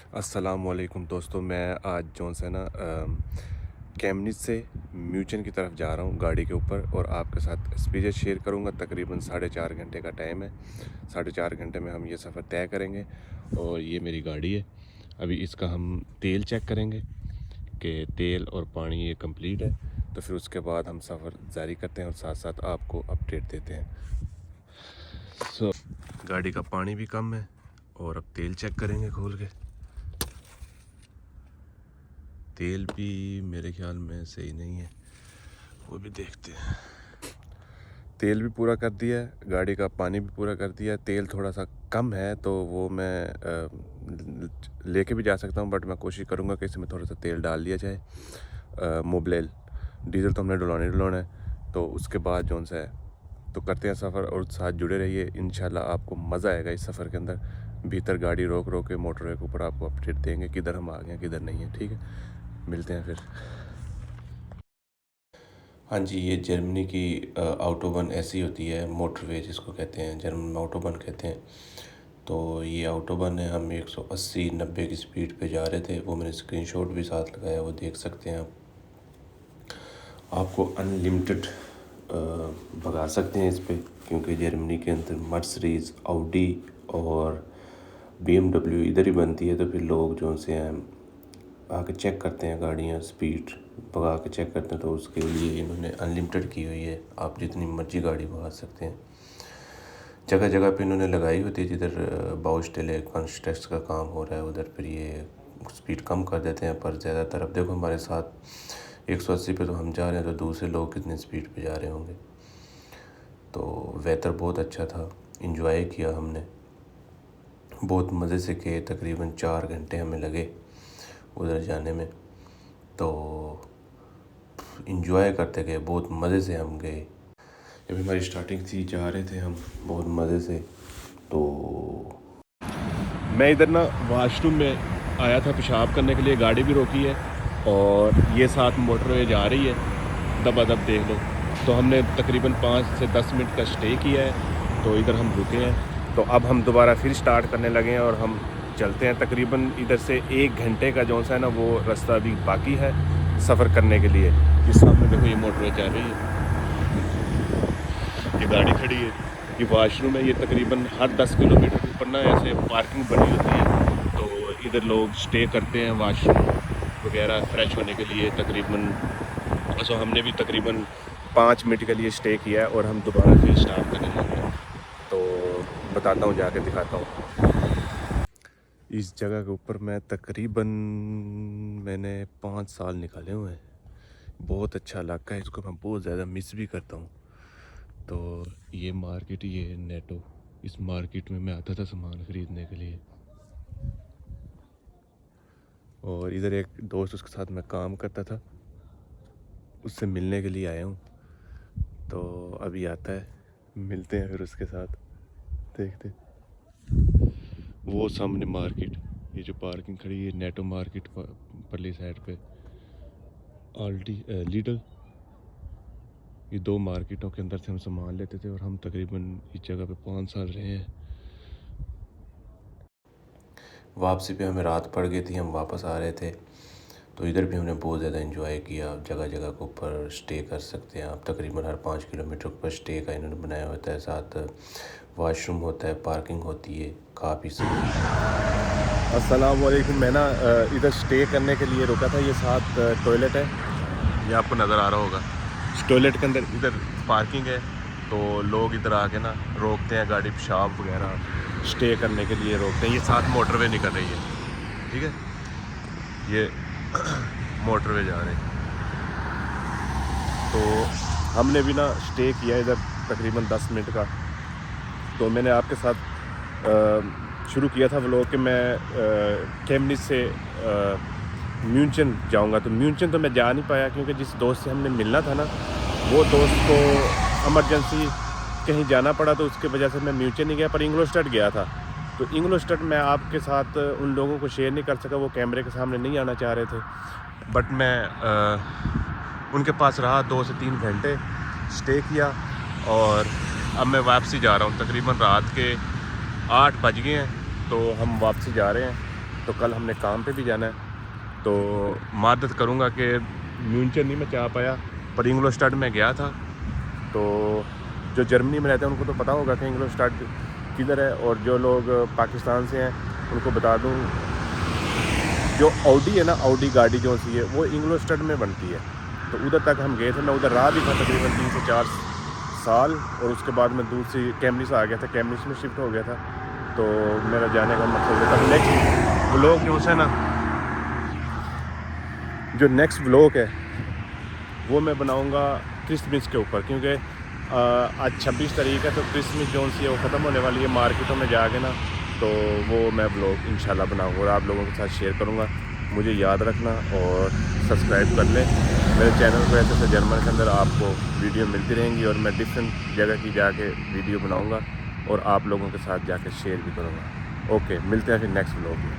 अस्सलामुअलैकुम दोस्तों, मैं आज जो है ना कैमनिस से म्यूचन की तरफ जा रहा हूँ गाड़ी के ऊपर, और आपके साथ एक्सपीरियंस शेयर करूँगा। तकरीबन 4.5 घंटे का टाइम है। 4.5 घंटे में हम ये सफ़र तय करेंगे। और ये मेरी गाड़ी है। अभी इसका हम तेल चेक करेंगे कि तेल और पानी ये कंप्लीट है, तो फिर उसके बाद हम सफ़र जारी करते हैं और साथ साथ आपको अपडेट देते हैं। गाड़ी का पानी भी कम है और अब तेल चेक करेंगे खोल के। तेल भी मेरे ख्याल में सही नहीं है, वो भी देखते हैं। तेल भी पूरा कर दिया है, गाड़ी का पानी भी पूरा कर दिया है। तेल थोड़ा सा कम है तो वो मैं लेके भी जा सकता हूँ, बट मैं कोशिश करूँगा कि इसमें थोड़ा सा तेल डाल दिया जाए। मोबिल डीजल तो हमने डुलाना है, तो उसके बाद जो सा है तो करते हैं सफ़र, और साथ जुड़े रहिए। इंशाल्लाह आपको मज़ा आएगा इस सफ़र के अंदर। भीतर गाड़ी रोक रोक के मोटरवे के ऊपर आपको अपडेट देंगे किधर हम आ गए हैं किधर नहीं है। ठीक है, मिलते हैं फिर। हाँ जी, ये जर्मनी की ऑटोबान ऐसी होती है, मोटरवे जिसको कहते हैं, जर्मन में ऑटोबान कहते हैं। तो ये ऑटोबान है। हम 180-90 की स्पीड पे जा रहे थे, वो मैंने स्क्रीनशॉट भी साथ लगाया, वो देख सकते हैं आप। आपको अनलिमिटेड भगा सकते हैं इस पे, क्योंकि जर्मनी के अंदर मर्सिडीज, ऑडी और BMW इधर ही बनती है। तो फिर लोग जो से हैं आके चेक करते हैं गाड़ियाँ, स्पीड भगा के चेक करते हैं, तो उसके लिए इन्होंने अनलिमिटेड की हुई है। आप जितनी मर्जी गाड़ी भगा सकते हैं। जगह जगह पे इन्होंने लगाई होती है, जिधर बाउस्टेले कंस्ट्रक्शन का काम हो रहा है उधर फिर ये स्पीड कम कर देते हैं। पर ज़्यादातर अब देखो हमारे साथ 180 पे तो हम जा रहे हैं, तो दूसरे लोग कितने स्पीड पे जा रहे होंगे। तो वेदर बहुत अच्छा था, इंजॉय किया हमने, बहुत मज़े से किए। तकरीबन 4 घंटे हमें लगे उधर जाने में, तो इंजॉय करते गए, बहुत मज़े से हम गए। जब हमारी स्टार्टिंग थी, जा रहे थे हम बहुत मज़े से। तो मैं इधर ना वाशरूम में आया था पेशाब करने के लिए, गाड़ी भी रोकी है और ये साथ मोटरवे जा रही है, दबादब देख लो। तो हमने तकरीबन 5 से 10 मिनट का स्टे किया है, तो इधर हम रुके हैं। तो अब हम दोबारा फिर स्टार्ट करने लगे हैं और हम चलते हैं। तकरीबन इधर से 1 घंटे का जो सा है ना वो रास्ता अभी बाकी है सफ़र करने के लिए। ये सामने देखो, ये मोटरवे जा रही है, ये गाड़ी खड़ी है, ये वाशरूम है। ये तकरीबन हर 10 किलोमीटर के ऊपर ना ऐसे पार्किंग बनी होती है, तो इधर लोग स्टे करते हैं वाशरूम वगैरह फ्रेश होने के लिए। तकरीबन तो हमने भी तकरीबन 5 मिनट के लिए स्टे किया है और हम दोबारा फिर स्टार्ट करने लगे हैं। तो बताता हूँ, जाके दिखाता हूँ। इस जगह के ऊपर मैं तकरीबन मैंने 5 साल निकाले हुए हैं। बहुत अच्छा इलाका है, इसको मैं बहुत ज़्यादा मिस भी करता हूँ। तो ये मार्केट, ये नेटो, इस मार्केट में मैं आता था सामान ख़रीदने के लिए। और इधर एक दोस्त, उसके साथ मैं काम करता था, उससे मिलने के लिए आया हूँ। तो अभी आता है, मिलते हैं फिर उसके साथ, देखते। वो सामने मार्केट, ये जो पार्किंग खड़ी है नेटो मार्केट परली साइड पे, आल्टी लीडल, ये 2 मार्केटों के अंदर से हम सामान लेते थे। और हम तकरीबन इस जगह पे 5 साल रहे हैं। वापसी पे हमें रात पड़ गई थी, हम वापस आ रहे थे, तो इधर भी हमने बहुत ज़्यादा एंजॉय किया। जगह जगह के ऊपर स्टे कर सकते हैं आप, तकरीबन हर 5 किलोमीटर पर स्टे का इन्होंने बनाया होता है। साथ वॉशरूम होता है, पार्किंग होती है, काफ़ी सही। अस्सलाम वालेकुम। मैं ना इधर स्टे करने के लिए रुका था। ये साथ टॉयलेट है, ये आपको नज़र आ रहा होगा। इस टॉयलेट के अंदर इधर पार्किंग है, तो लोग इधर आके ना रोकते हैं गाड़ी, पेशाब वगैरह स्टे करने के लिए रोकते हैं। ये साथ मोटरवे निकल रही है, ठीक है, ये मोटरवे जा रहे हैं। तो हमने भी ना स्टे किया इधर तकरीबन 10 मिनट का। तो मैंने आपके साथ शुरू किया था व्लॉग कि मैं कैमनिस से म्यूनचन जाऊंगा। तो म्यूनचन तो मैं जा नहीं पाया, क्योंकि जिस दोस्त से हमने मिलना था ना, वो दोस्त को इमरजेंसी कहीं जाना पड़ा, तो उसके वजह से मैं म्यूनचन नहीं गया, पर इंग्लोस्टड गया था। तो इंग्लोस्टड मैं आपके साथ उन लोगों को शेयर नहीं कर सका, वो कैमरे के सामने नहीं आना चाह रहे थे। बट मैं उनके पास रहा 2 से 3 घंटे स्टे किया, और अब मैं वापसी जा रहा हूँ। तकरीबन रात के 8 बज गए हैं, तो हम वापसी जा रहे हैं। तो कल हमने काम पे भी जाना है। तो मादत करूँगा कि म्यूनचन नहीं मैं जा पाया, पर इंग्लस्टाड में गया था। तो जो जर्मनी में रहते हैं उनको तो पता होगा कि इंग्लस्टाड किधर है, और जो लोग पाकिस्तान से हैं उनको बता दूँ, जो ऑडी है ना, ऑडी गाड़ी जो सी है वो इंग्लस्टाड में बनती है। तो उधर तक हम गए थे, मैं उधर रहा भी था तकरीबन 3 से 4 साल, और उसके बाद मैं दूसरी कैमरी से आ गया था, कैमरी में शिफ्ट हो गया था। तो मेरा जाने का मकसद था नेक्स्ट व्लॉग जो है ना, जो नेक्स्ट व्लॉग है वो मैं बनाऊंगा क्रिसमस के ऊपर, क्योंकि आज 26 तारीख है, तो क्रिसमस जो सी है वो ख़त्म होने वाली है। मार्केटों में जाके ना तो वो मैं व्लॉग इंशाल्लाह बनाऊंगा और आप लोगों के साथ शेयर करूंगा। मुझे याद रखना और सब्सक्राइब कर लें मेरे चैनल को। ऐसे जर्मन के अंदर आपको वीडियो मिलती रहेंगी, और मैं डिफरेंट जगह की जाके वीडियो बनाऊंगा और आप लोगों के साथ जाके शेयर भी करूंगा। ओके, मिलते हैं फिर नेक्स्ट व्लॉग में।